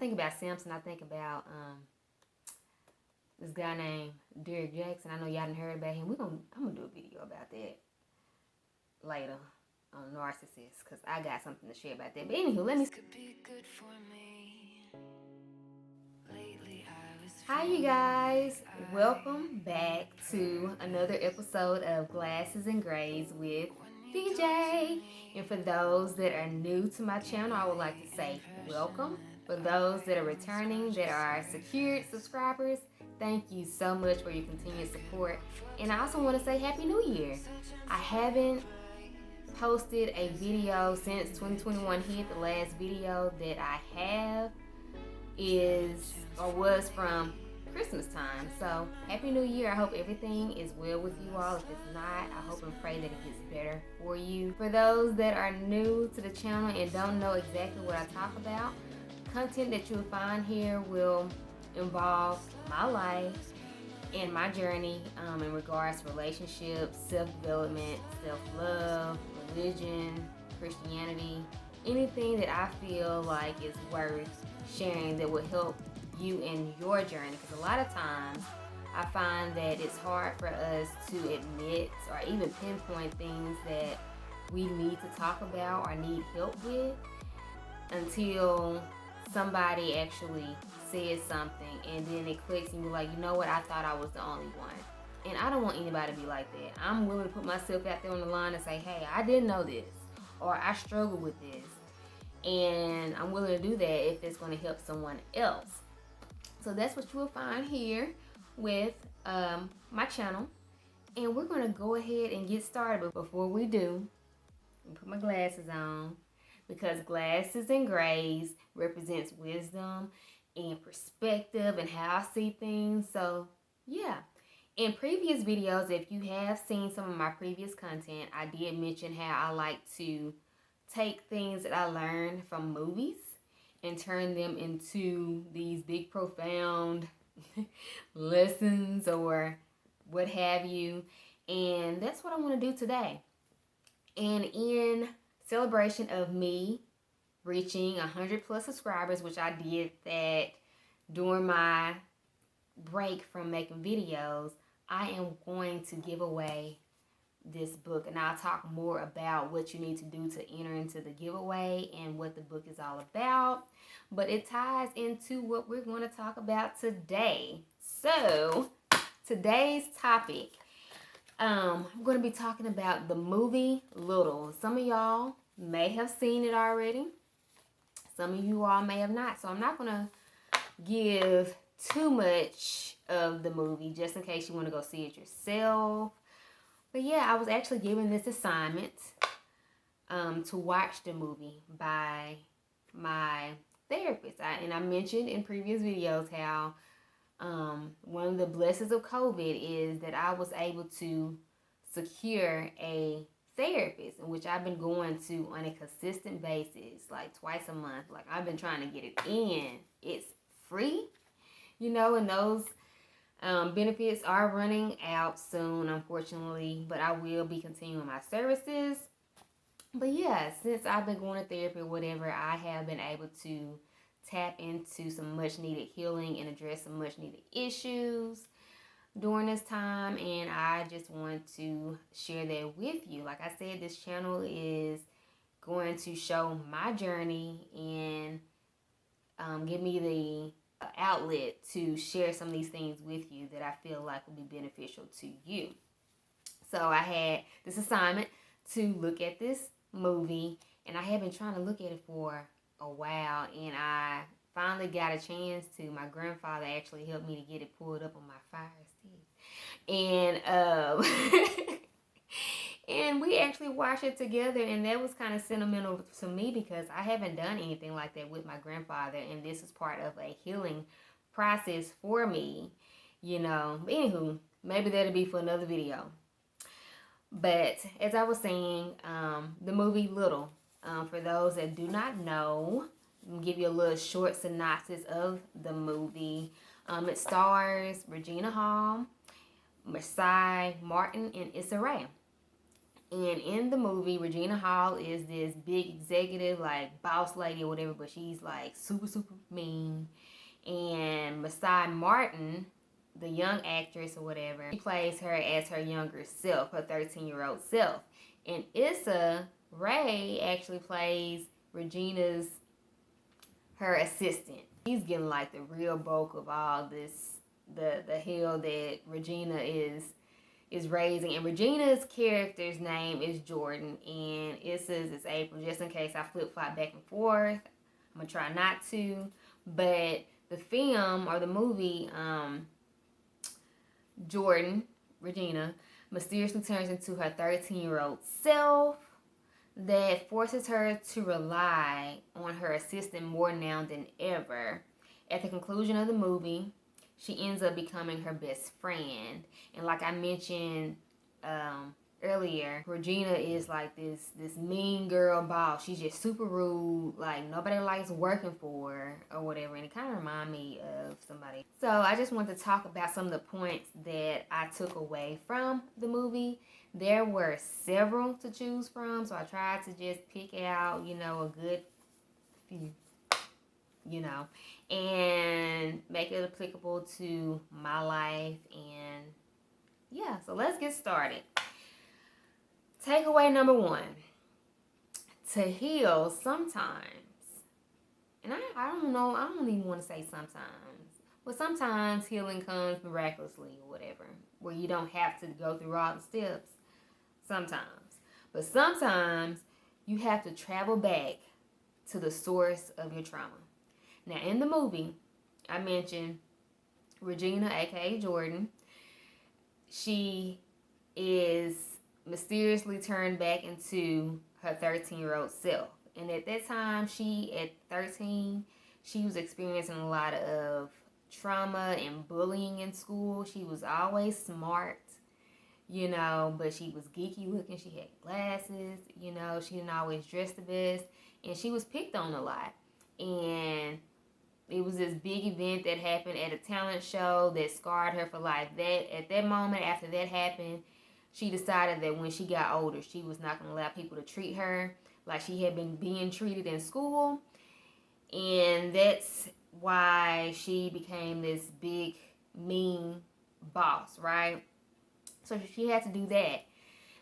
think about Simpson, I think about this guy named Jackson. I know y'all done heard about him. I'm gonna do a video about that later on narcissists, because I got something to share about that. But anywho, let me. Hi you guys, welcome back to another episode of Glasses and Grays with DJ. And for those that are new to my channel, I would like to say welcome. For those that are returning, that are secured subscribers, thank you so much for your continued support. And I also want to say Happy New Year. I haven't posted a video since 2021 hit. The last video that I have was from Christmas time. So Happy New Year. I hope everything is well with you all. If it's not, I hope and pray that it gets better for you. For those that are new to the channel and don't know exactly what I talk about, content that you'll find here will involve my life and my journey in regards to relationships, self-development, self-love, religion, Christianity, anything that I feel like is worth sharing that will help you in your journey. Because a lot of times I find that it's hard for us to admit or even pinpoint things that we need to talk about or need help with until somebody actually says something and then it clicks and you're like, you know what, I thought I was the only one. And I don't want anybody to be like that. I'm willing to put myself out there on the line and say, hey, I didn't know this, or I struggle with this. And I'm willing to do that if it's going to help someone else. So that's what you will find here with my channel. And we're going to go ahead and get started. But before we do, I'm put my glasses on, because glasses and grays represents wisdom and perspective and how I see things. So yeah. In previous videos, if you have seen some of my previous content, I did mention how I like to take things that I learned from movies and turn them into these big profound lessons or what have you. And that's what I want to do today. And in celebration of me reaching 100 plus subscribers, which I did that during my break from making videos, I am going to give away this book, and I'll talk more about what you need to do to enter into the giveaway and what the book is all about. But it ties into what we're going to talk about today. So today's topic, I'm going to be talking about the movie Little. Some of y'all may have seen it already. Some of you all may have not. So I'm not going to give too much of the movie just in case you want to go see it yourself. But yeah, I was actually given this assignment to watch the movie by my therapist. And I mentioned in previous videos how one of the blessings of COVID is that I was able to secure a therapist, in which I've been going to on a consistent basis, like twice a month. Like, I've been trying to get it in. It's free, you know, and those benefits are running out soon, unfortunately, but I will be continuing my services. But yeah, since I've been going to therapy or whatever, I have been able to tap into some much needed healing and address some much needed issues during this time, and I just want to share that with you. Like I said, this channel is going to show my journey and give me the outlet to share some of these things with you that I feel like will be beneficial to you. So I had this assignment to look at this movie, and I have been trying to look at it for a while, and I finally got a chance to. My grandfather actually helped me to get it pulled up on my Fire Stick, and and we actually watched it together, and that was kind of sentimental to me because I haven't done anything like that with my grandfather, and this is part of a healing process for me, you know. Anywho, maybe that'll be for another video. But as I was saying, the movie Little, for those that do not know, I'll give you a little short synopsis of the movie. It stars Regina Hall, Masai Martin, and Issa Rae. And in the movie, Regina Hall is this big executive, like boss lady or whatever, but she's like super, super mean. And Masai Martin, the young actress or whatever, she plays her as her younger self, her 13-year-old self. And Issa Rae actually plays Regina's, her assistant. She's getting like the real bulk of all this, the hell that Regina is raising. And Regina's character's name is Jordan, and Issa's is April. Just in case I flip-flop back and forth, I'm gonna try not to. But the film or the movie, Jordan, Regina, mysteriously turns into her 13-year-old self that forces her to rely on her assistant more now than ever. At the conclusion of the movie, she ends up becoming her best friend. And like I mentioned earlier, Regina is like this mean girl boss. She's just super rude. Like, nobody likes working for her or whatever. And it kind of reminds me of somebody. So I just wanted to talk about some of the points that I took away from the movie. There were several to choose from, so I tried to just pick out, a good few, and make it applicable to my life. And yeah, so let's get started. Takeaway number 1. To heal sometimes, and I don't know, I don't even want to say sometimes, but sometimes healing comes miraculously or whatever, where you don't have to go through all the steps. Sometimes. But sometimes you have to travel back to the source of your trauma. Now, in the movie, I mentioned Regina, aka Jordan. She is mysteriously turned back into her 13-year-old self. And at that time, at 13, she was experiencing a lot of trauma and bullying in school. She was always smart, but she was geeky looking. She had glasses, she didn't always dress the best, and she was picked on a lot. And it was this big event that happened at a talent show that scarred her for life. At that moment, after that happened, she decided that when she got older, she was not going to allow people to treat her like she had been being treated in school. And that's why she became this big, mean boss, right? So she had to do that.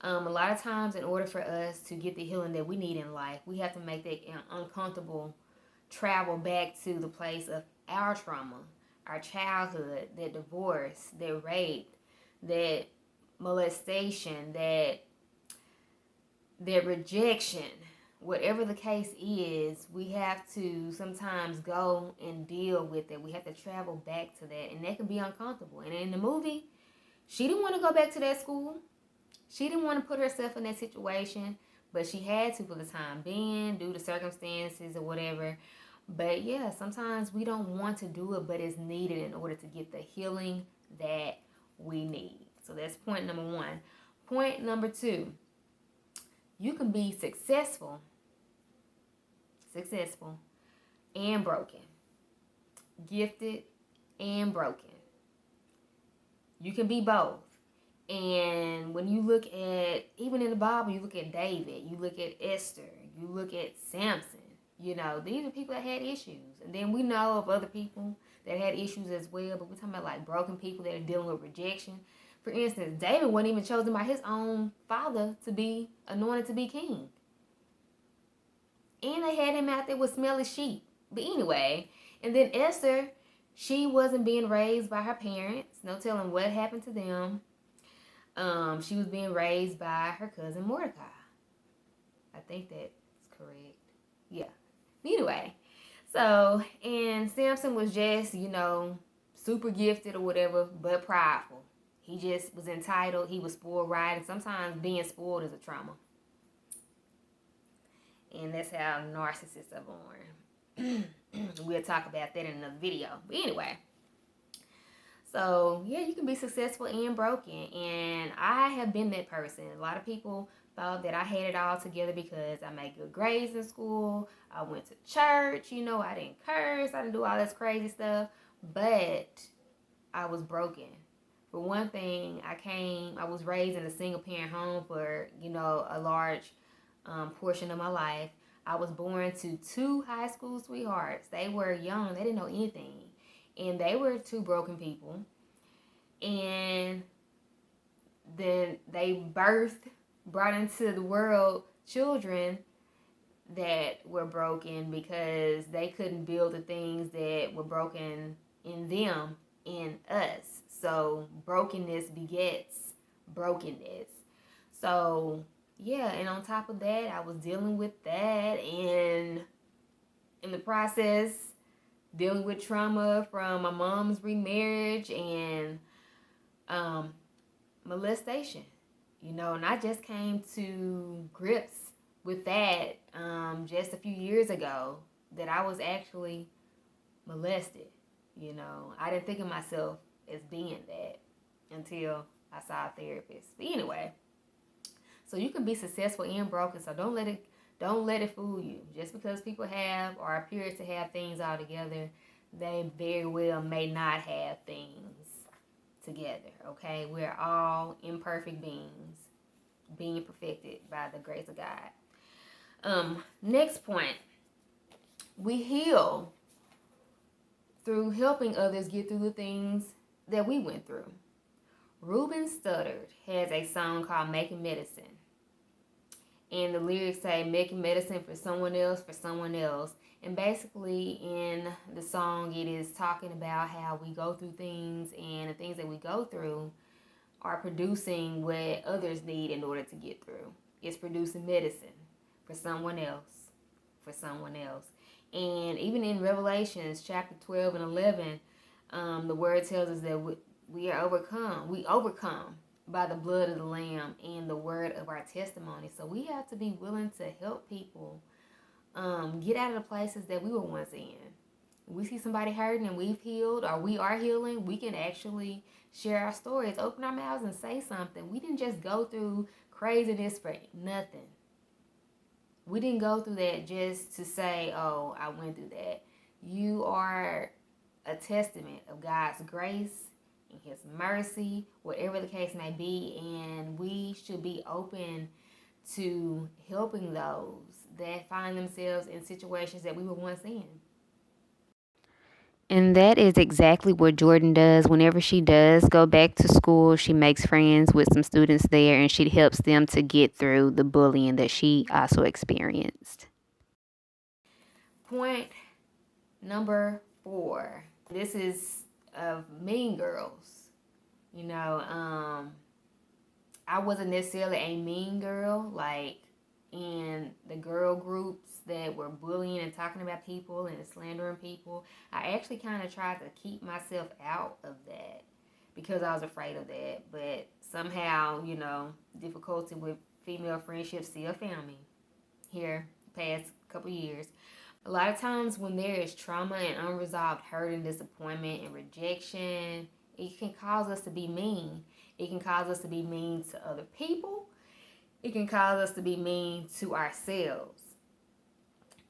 A lot of times, in order for us to get the healing that we need in life, we have to make that uncomfortable travel back to the place of our trauma, our childhood, that divorce, that rape, that molestation, that rejection. Whatever the case is, we have to sometimes go and deal with it. We have to travel back to that, and that can be uncomfortable. And in the movie, she didn't want to go back to that school. She didn't want to put herself in that situation, but she had to for the time being, due to circumstances or whatever. But yeah, sometimes we don't want to do it, but it's needed in order to get the healing that we need. So that's point number 1. Point number 2, you can be successful and broken, gifted and broken. You can be both. And when you look at, even in the Bible, you look at David, you look at Esther, you look at Samson, these are people that had issues. And then we know of other people that had issues as well, but we're talking about like broken people that are dealing with rejection. For instance, David wasn't even chosen by his own father to be anointed to be king. And they had him out there with smelly sheep. But anyway, and then Esther, she wasn't being raised by her parents. No telling what happened to them. She was being raised by her cousin Mordecai. I think that's correct. Yeah. Anyway, so, and Samson was just, super gifted or whatever, but prideful. He just was entitled. He was spoiled right. And sometimes being spoiled is a trauma. And that's how narcissists are born. We'll talk about that in another video. But anyway. So, yeah, you can be successful and broken. And I have been that person. A lot of people thought that I had it all together because I made good grades in school. I went to church, I didn't curse. I didn't do all this crazy stuff. But I was broken. For one thing, I was raised in a single parent home for, a large portion of my life. I was born to two high school sweethearts. They were young, they didn't know anything. And they were two broken people. And then they brought into the world children that were broken because they couldn't build the things that were broken in them, in us. So brokenness begets brokenness. So yeah, and on top of that, I was dealing with that, and in the process, dealing with trauma from my mom's remarriage and molestation. And I just came to grips with that just a few years ago, that I was actually molested. I didn't think of myself as being that until I saw a therapist. But anyway, so you can be successful and broken, so don't let it fool you. Just because people have or appear to have things all together, they very well may not have things together, okay? We're all imperfect beings being perfected by the grace of God. Next point, we heal through helping others get through the things that we went through. Ruben Studdard has a song called Making Medicine. And the lyrics say, making medicine for someone else, for someone else. And basically in the song, it is talking about how we go through things, and the things that we go through are producing what others need in order to get through. It's producing medicine for someone else, for someone else. And even in Revelations chapter 12 and 11, the word tells us that we overcome by the blood of the Lamb and the word of our testimony. So we have to be willing to help people get out of the places that we were once in. We see somebody hurting and we've healed, or we are healing, we can actually share our stories, open our mouths and say something. We didn't just go through craziness for nothing. We didn't go through that just to say, oh, I went through that. You are a testament of God's grace and His mercy, whatever the case may be, and we should be open to helping those that find themselves in situations that we were once in. And that is exactly what Jordan does. Whenever she does go back to school, she makes friends with some students there, and she helps them to get through the bullying that she also experienced. Point number 4. This is of Mean Girls. I wasn't necessarily a mean girl, like in the girl groups that were bullying and talking about people and slandering people. I actually kind of tried to keep myself out of that because I was afraid of that. But somehow, difficulty with female friendships still found me here the past couple years. A lot of times when there is trauma and unresolved hurt and disappointment and rejection, it can cause us to be mean. It can cause us to be mean to other people. It can cause us to be mean to ourselves.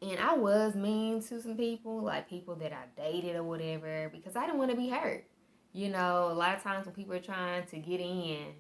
And I was mean to some people, like people that I dated or whatever, because I didn't want to be hurt. A lot of times when people are trying to get in,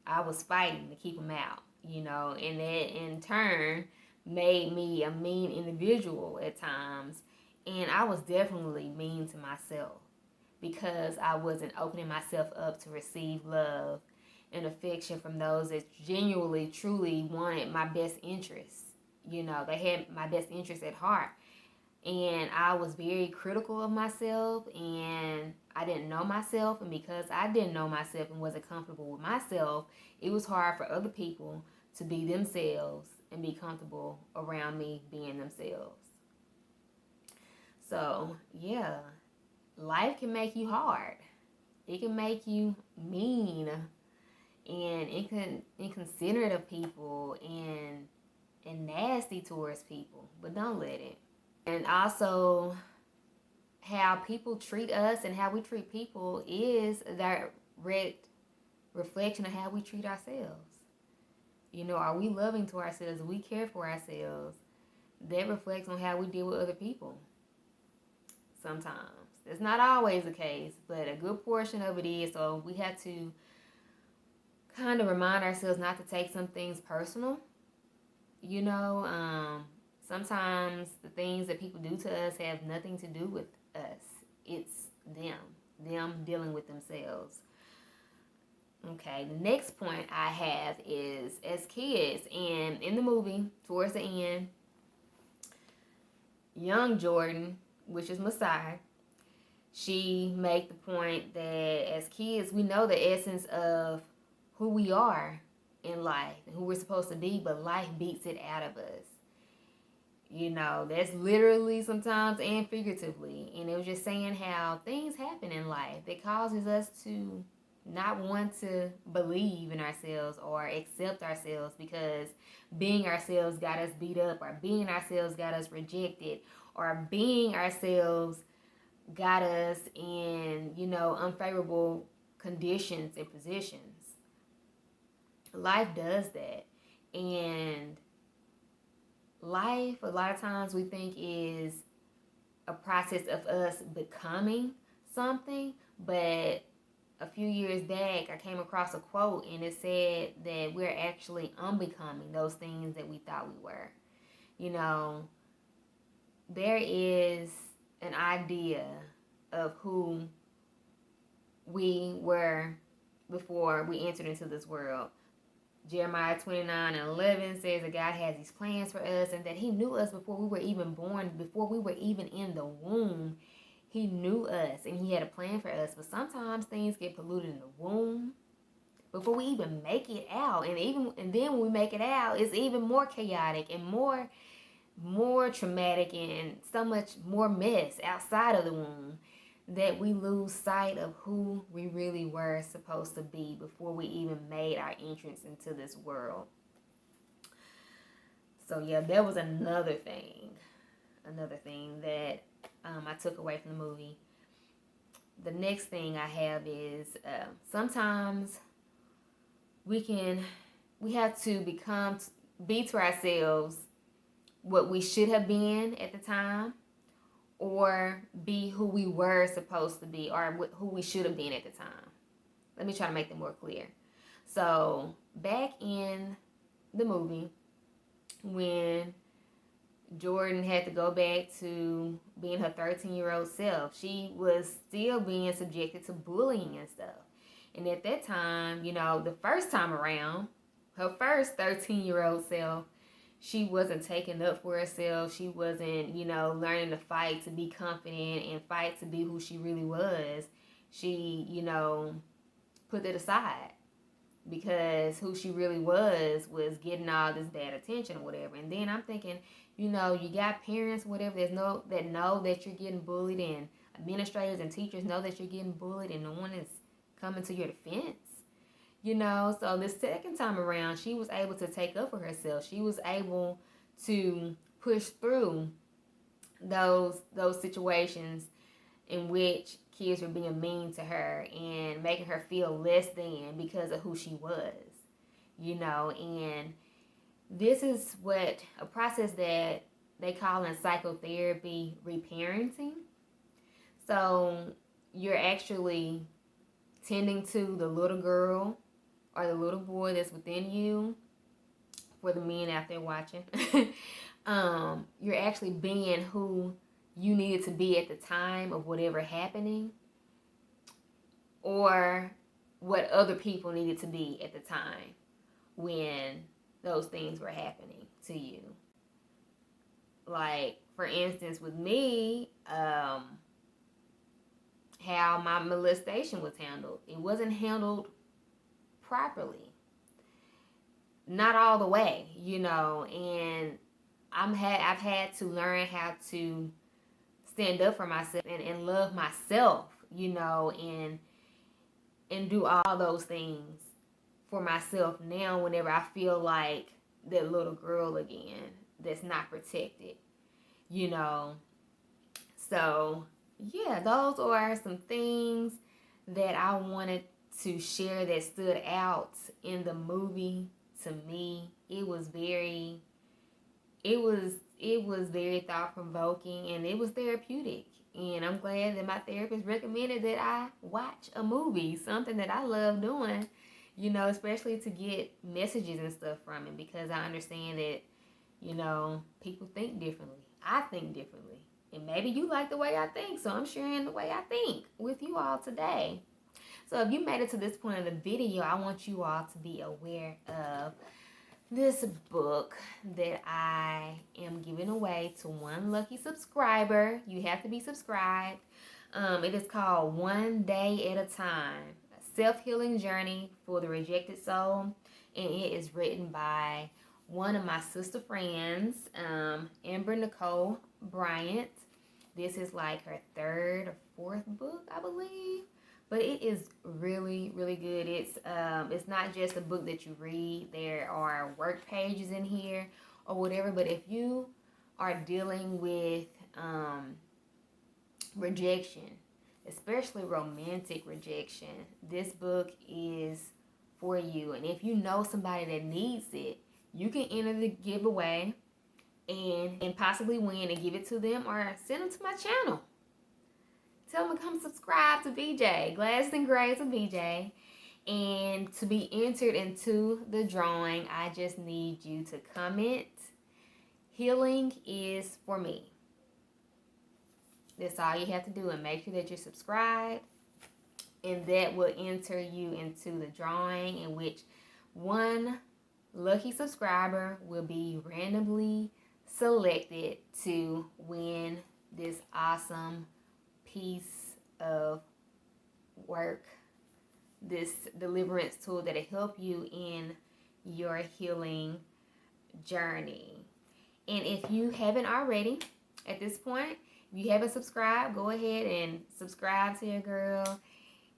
I was fighting to keep them out, and that in turn made me a mean individual at times. And I was definitely mean to myself because I wasn't opening myself up to receive love and affection from those that genuinely, truly wanted my best interests. They had my best interests at heart. And I was very critical of myself, and I didn't know myself. And because I didn't know myself and wasn't comfortable with myself, it was hard for other people to be themselves and be comfortable around me being themselves. So, yeah, life can make you hard. It can make you mean and inconsiderate of people and nasty towards people, but don't let it. And also, how people treat us and how we treat people is a direct reflection of how we treat ourselves. Are we loving to ourselves? Do we care for ourselves? That reflects on how we deal with other people. sometimes. It's not always the case, but a good portion of it is. So we have to kind of remind ourselves not to take some things personal. You know, sometimes the things that people do to us have nothing to do with us. It's them dealing with themselves. Okay, the next point I have is as kids, and in the movie, towards the end, young Jordan, which is Messiah, she made the point that as kids, we know the essence of who we are in life and who we're supposed to be, but life beats it out of us. You know, that's literally sometimes and figuratively. And it was just saying how things happen in life that causes us to not want to believe in ourselves or accept ourselves, because being ourselves got us beat up, or being ourselves got us rejected, or being ourselves got us in, you know, unfavorable conditions and positions. Life does that. And life, a lot of times we think is a process of us becoming something, but a few years back, I came across a quote, and it said that we're actually unbecoming those things that we thought we were. You know, there is an idea of who we were before we entered into this world. Jeremiah 29:11 says that God has these plans for us, and that he knew us before we were even born, before we were even in the womb. He knew us, and he had a plan for us. But sometimes things get polluted in the womb before we even make it out. And then when we make it out, it's even more chaotic and more traumatic, and so much more mess outside of the womb, that we lose sight of who we really were supposed to be before we even made our entrance into this world. So yeah, that was another thing that I took away from the movie. The next thing I have is sometimes we have to be to ourselves what we should have been at the time, or be who we were supposed to be, or who we should have been at the time. Let me try to make that more clear. So back in the movie, when Jordan had to go back to being her 13-year-old self, she was still being subjected to bullying and stuff. And at that time, you know, the first time around, her first 13-year-old self, she wasn't taking up for herself. She wasn't, you know, learning to fight to be confident and fight to be who she really was. She, you know, put it aside, because who she really was getting all this bad attention or whatever. And then I'm thinking, you know, you got parents, whatever, that know that you're getting bullied, and administrators and teachers know that you're getting bullied, and no one is coming to your defense. You know, so the second time around, she was able to take up for herself. She was able to push through those situations in which kids were being mean to her and making her feel less than because of who she was. You know, and this is what a process that they call in psychotherapy reparenting. So you're actually tending to the little girl or the little boy that's within you. For the men out there watching, you're actually being who you needed to be at the time of whatever happening, or what other people needed to be at the time when those things were happening to you. Like, for instance, with me, how my molestation was handled. It wasn't handled properly. Not all the way, you know, and I've had to learn how to stand up for myself and love myself, you know, and do all those things for myself now whenever I feel like that little girl again that's not protected, you know. So yeah, those are some things that I wanted to share that stood out in the movie. To me, it was very thought-provoking, and it was therapeutic. And I'm glad that my therapist recommended that I watch a movie, something that I love doing, you know, especially to get messages and stuff from it, because I understand that, you know, people think differently. I think differently. And maybe you like the way I think, so I'm sharing the way I think with you all today. So if you made it to this point in the video, I want you all to be aware of this book that I am giving away to one lucky subscriber. You have to be subscribed. It is called One Day at a Time, a self-healing journey for the rejected soul. And it is written by one of my sister friends, Amber Nicole Bryant. This is like her third or fourth book, I believe. But it is really, really good. It's not just a book that you read. There are work pages in here or whatever. But if you are dealing with rejection, especially romantic rejection, this book is for you. And if you know somebody that needs it, you can enter the giveaway and possibly win and give it to them, or send them to my channel. Tell them to come subscribe to BJ, Glass and Grays with BJ. And to be entered into the drawing, I just need you to comment, "Healing is for me." That's all you have to do, and make sure that you're subscribed. And that will enter you into the drawing, in which one lucky subscriber will be randomly selected to win this awesome piece of work, this deliverance tool that'll help you in your healing journey. And if you haven't already, at this point, if you haven't subscribed, go ahead and subscribe to your girl.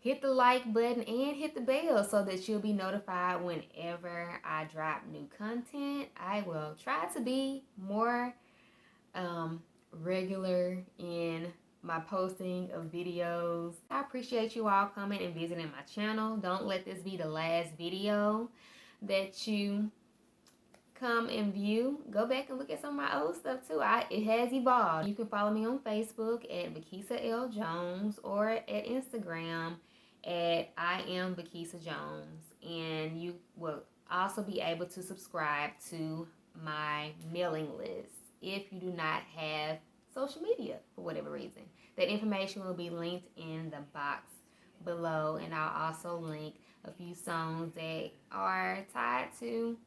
Hit the like button and hit the bell so that you'll be notified whenever I drop new content. I will try to be more regular in my posting of videos. I appreciate you all coming and visiting my channel. Don't let this be the last video that you come and view. Go back and look at some of my old stuff too. It has evolved. You can follow me on Facebook at Vakisa L. Jones, or at Instagram at I am Vakisa Jones. And you will also be able to subscribe to my mailing list if you do not have social media for whatever reason. That information will be linked in the box below, and I'll also link a few songs that are tied to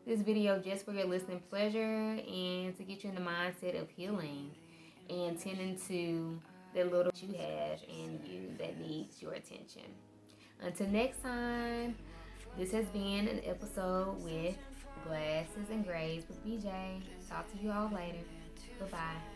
this video just for your listening pleasure and to get you in the mindset of healing and tending to the little you have in you that needs your attention. Until next time, this has been an episode with Glasses and Grays with BJ. Talk to you all later. Bye-bye.